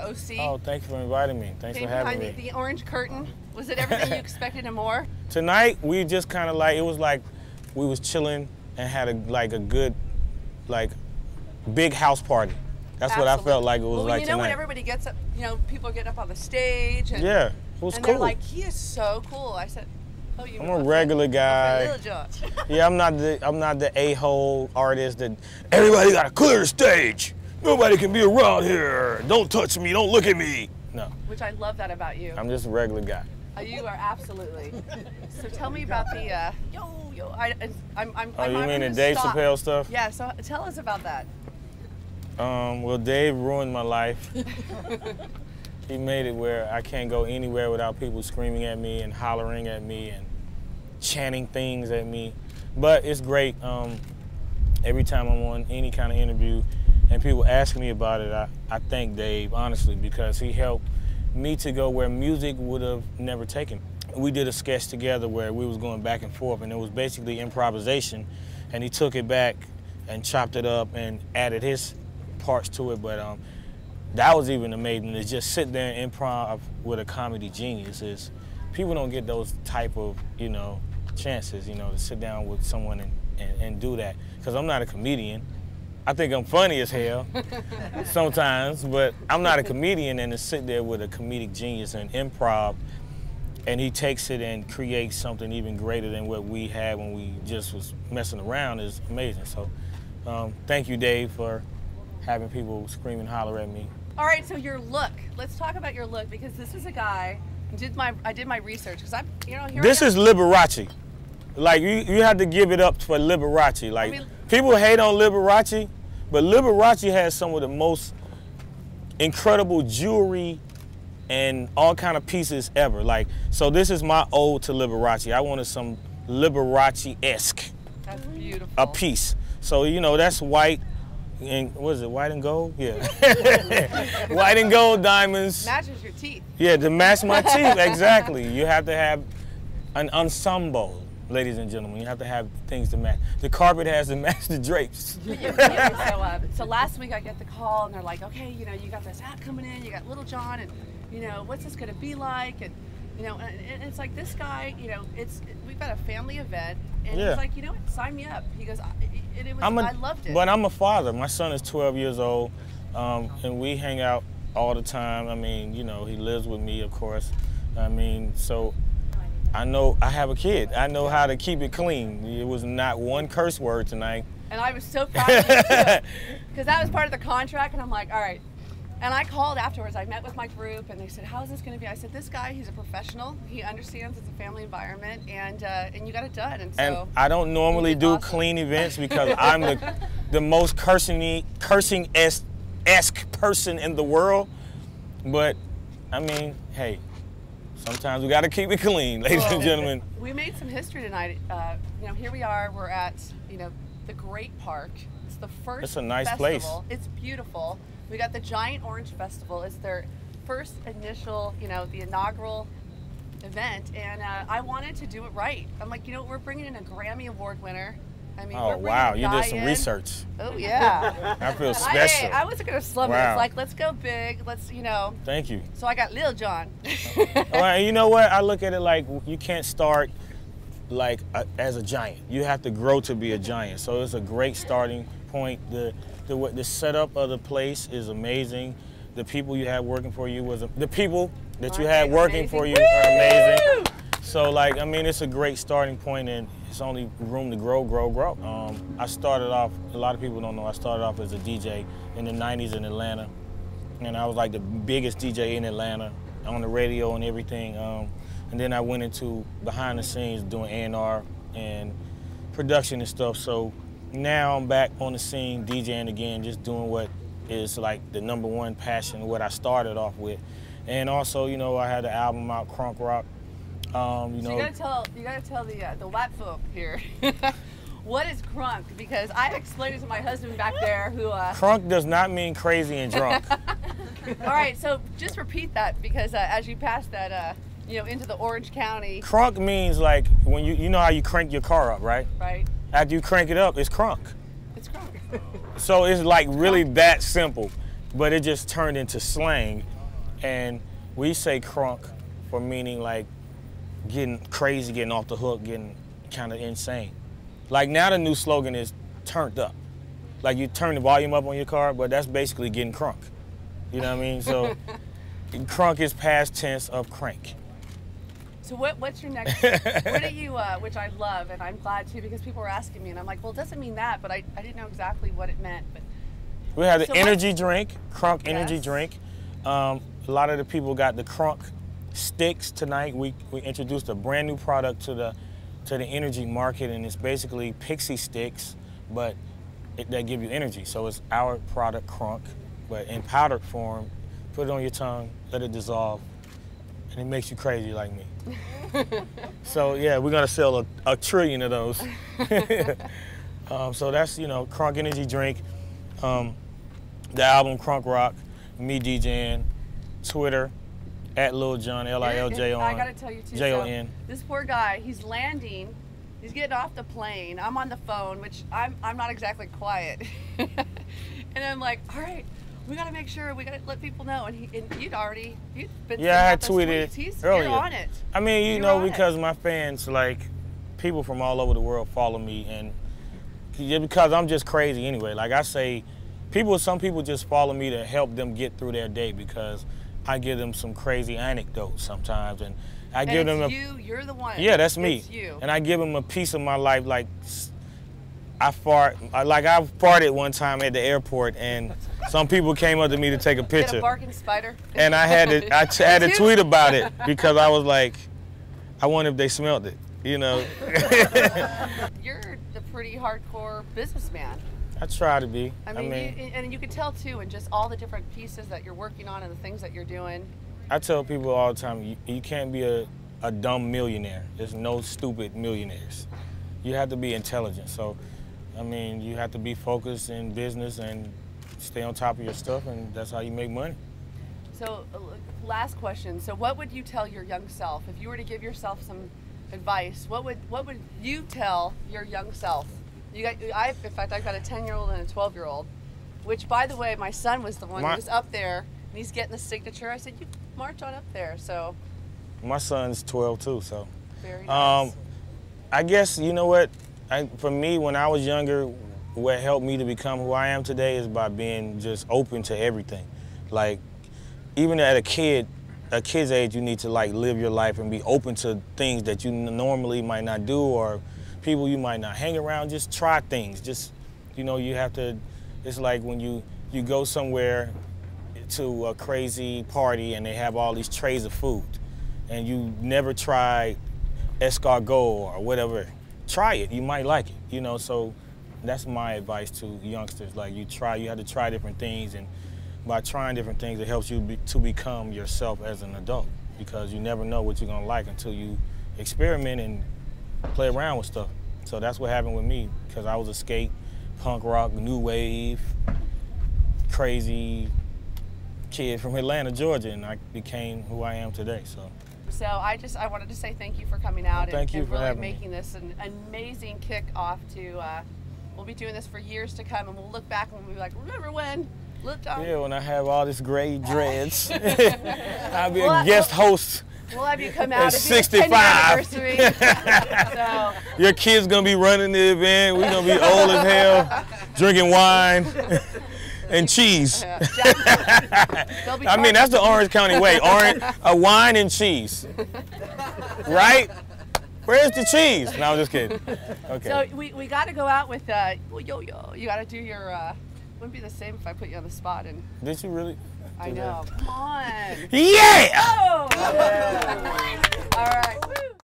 OC. Oh, thank you for inviting me. Thanks for having me. The orange curtain. Was it everything you expected and more? Tonight, we just kind of like, it was like we was chilling and had a good, big house party. That's Absolutely. What I felt like it was like you know tonight. When everybody gets up, people get up on the stage. And, yeah, it was and cool. They're like, he is so cool. I said, oh, you I'm a regular guy. Lil Jon. Yeah, I'm not the a-hole artist that everybody got to clear the stage. Nobody can be around here. Don't touch me. Don't look at me. No. Which I love that about you. I'm just a regular guy. You are absolutely. So tell me about the I'm Oh, you mean the Dave Chappelle stuff? Yeah. So tell us about that. Well, Dave ruined my life. He made it where I can't go anywhere without people screaming at me and hollering at me and chanting things at me. But it's great. Every time I'm on any kind of interview and people ask me about it, I thank Dave, honestly, because he helped me to go where music would have never taken. We did a sketch together where we was going back and forth, and it was basically improvisation, and he took it back and chopped it up and added his parts to it. But that was even amazing, to just sit there and improv with a comedy genius. People don't get those type of chances, to sit down with someone and do that, because I'm not a comedian. I think I'm funny as hell sometimes, but I'm not a comedian, and to sit there with a comedic genius and improv, and he takes it and creates something even greater than what we had when we just was messing around is amazing. So thank you, Dave, for having people scream and holler at me. All right, so your look. Let's talk about your look, because this is a guy, I did my research, because This is Liberace. Like, you have to give it up for Liberace. Like, people hate on Liberace, but Liberace has some of the most incredible jewelry and all kind of pieces ever. Like, so this is my ode to Liberace. I wanted some Liberace-esque. That's beautiful. A piece. So, that's white and, what is it, white and gold? Yeah. White and gold diamonds. Matches your teeth. Yeah, to match my teeth, exactly. You have to have an ensemble. Ladies and gentlemen, you have to have things to match. The carpet has to match the drapes. So last week I get the call and they're like, okay, you got this act coming in, you got Lil Jon, and what's this gonna be like? And and it's like, this guy, we've got a family event, and he's like, what, sign me up. He goes, I loved it. But I'm a father. My son is 12 years old, and we hang out all the time. I mean, he lives with me, of course. I mean, so I know I have a kid. I know how to keep it clean. It was not one curse word tonight. And I was so proud of you, too, because that was part of the contract, and I'm like, all right. And I called afterwards. I met with my group, and they said, how's this going to be? I said, this guy, he's a professional. He understands it's a family environment, and you got it done. And so I don't normally do awesome clean events because I'm the most cursing-esque person in the world. But, I mean, hey, sometimes we got to keep it clean, ladies and gentlemen. We made some history tonight. Here we are. We're at, the Great Park. It's the first It's a nice festival. place. It's beautiful. We got the Giant Orange Festival. It's their first initial, the inaugural event, and I wanted to do it right. I'm like, we're bringing in a Grammy Award winner. I mean, oh, wow, you did some research. Oh, yeah. I feel special. I wasn't going to slum it. It's like, let's go big. Let's, Thank you. So I got Lil Jon. Well, you know what? I look at it like you can't start as a giant. You have to grow to be a giant. So it's a great starting point. The setup of the place is amazing. The people you had working for you the people that you had working for you are amazing. So I mean, it's a great starting point, and it's only room to grow. I started off, a lot of people don't know, I started off as a DJ in the 90s in Atlanta. And I was like the biggest DJ in Atlanta on the radio and everything. And then I went into behind the scenes doing A&R and production and stuff. So now I'm back on the scene, DJing again, just doing what is like the #1 passion, what I started off with. And also, I had the album out, Crunk Rock. So you gotta tell the white folk here. What is crunk? Because I explained it to my husband back there who... Crunk does not mean crazy and drunk. All right, so just repeat that, because as you pass that, into the Orange County... Crunk means like when you know how you crank your car up, right? Right. After you crank it up, it's crunk. It's crunk. So it's like really that simple, but it just turned into slang. And we say crunk for meaning like getting crazy, getting off the hook, getting kind of insane. Like now the new slogan is turned up. Like you turn the volume up on your car, but that's basically getting crunk. You know what I mean? So crunk is past tense of crank. So what's your next, what do you, which I love, and I'm glad too, because people were asking me, and I'm like, well, it doesn't mean that, but I didn't know exactly what it meant. But we have the energy drink, crunk energy drink. A lot of the people got the crunk sticks tonight. We introduced a brand new product to the energy market, and it's basically pixie sticks, but that give you energy. So it's our product, crunk, but in powdered form. Put it on your tongue, let it dissolve, and it makes you crazy like me. So yeah, we're gonna sell a trillion of those. So that's, you know, crunk energy drink. The album Crunk Rock, me DJing, Twitter, at Lil Jon, L-I-L-J-O-N. I gotta tell you too, J-O-N. So this poor guy, he's landing, he's getting off the plane, I'm on the phone, which I'm not exactly quiet. And I'm like, all right, we gotta make sure, we gotta let people know. And you'd been I had tweeted earlier. You're on it. I mean, you know, because my fans, like, people from all over the world follow me, and because I'm just crazy anyway. Like I say, some people just follow me to help them get through their day, because I give them some crazy anecdotes sometimes, and I give them you're the one. Yeah, that's me. It's you. And I give them a piece of my life. Like I farted one time at the airport, and some people came up to me to take a picture. Get a barking spider. And I had to tweet about it, because I was like, I wonder if they smelled it, you know. You're a pretty hardcore businessman. I try to be. I mean and you can tell too, and just all the different pieces that you're working on and the things that you're doing. I tell people all the time, you can't be a dumb millionaire. There's no stupid millionaires. You have to be intelligent. So, I mean, you have to be focused in business and stay on top of your stuff, and that's how you make money. So, last question. So, what would you tell your young self if you were to give yourself some advice? What would you tell your young self? In fact, I've got a 10-year-old and a 12-year-old, which, by the way, my son was the one who was up there, and he's getting the signature. I said, you march on up there. So. My son's 12 too. So. Very nice. I guess, you know what? For me, when I was younger, what helped me to become who I am today is by being just open to everything. Like, even at a kid's age, you need to like live your life and be open to things that you normally might not do, or people you might not hang around. Just try things. Just, you know, you have to, it's like when you go somewhere to a crazy party and they have all these trays of food, and you never tried escargot or whatever. Try it, you might like it, you know. So that's my advice to youngsters. Like, you have to try different things, and by trying different things, it helps you to become yourself as an adult, because you never know what you're gonna like until you experiment and play around with stuff. So that's what happened with me, because I was a skate, punk rock, new wave, crazy kid from Atlanta, Georgia, and I became who I am today. So I wanted to say thank you for coming out and really making this an amazing kick-off to, we'll be doing this for years to come, and we'll look back and we'll be like, remember when Lil Jon? Yeah, when I have all this gray dreads. I'll be a guest host. We'll have you come out at 65. So. Your kid's gonna be running the event. We're gonna be old as hell, drinking wine and cheese. I mean, that's the Orange County way. Wine and cheese, right? Where's the cheese? No, I'm just kidding. Okay. So we got to go out with yo-yo. You got to do your. Wouldn't be the same if I put you on the spot and. Did you really? I know. Come on. Yeah. Oh. Yeah. All right. Woo.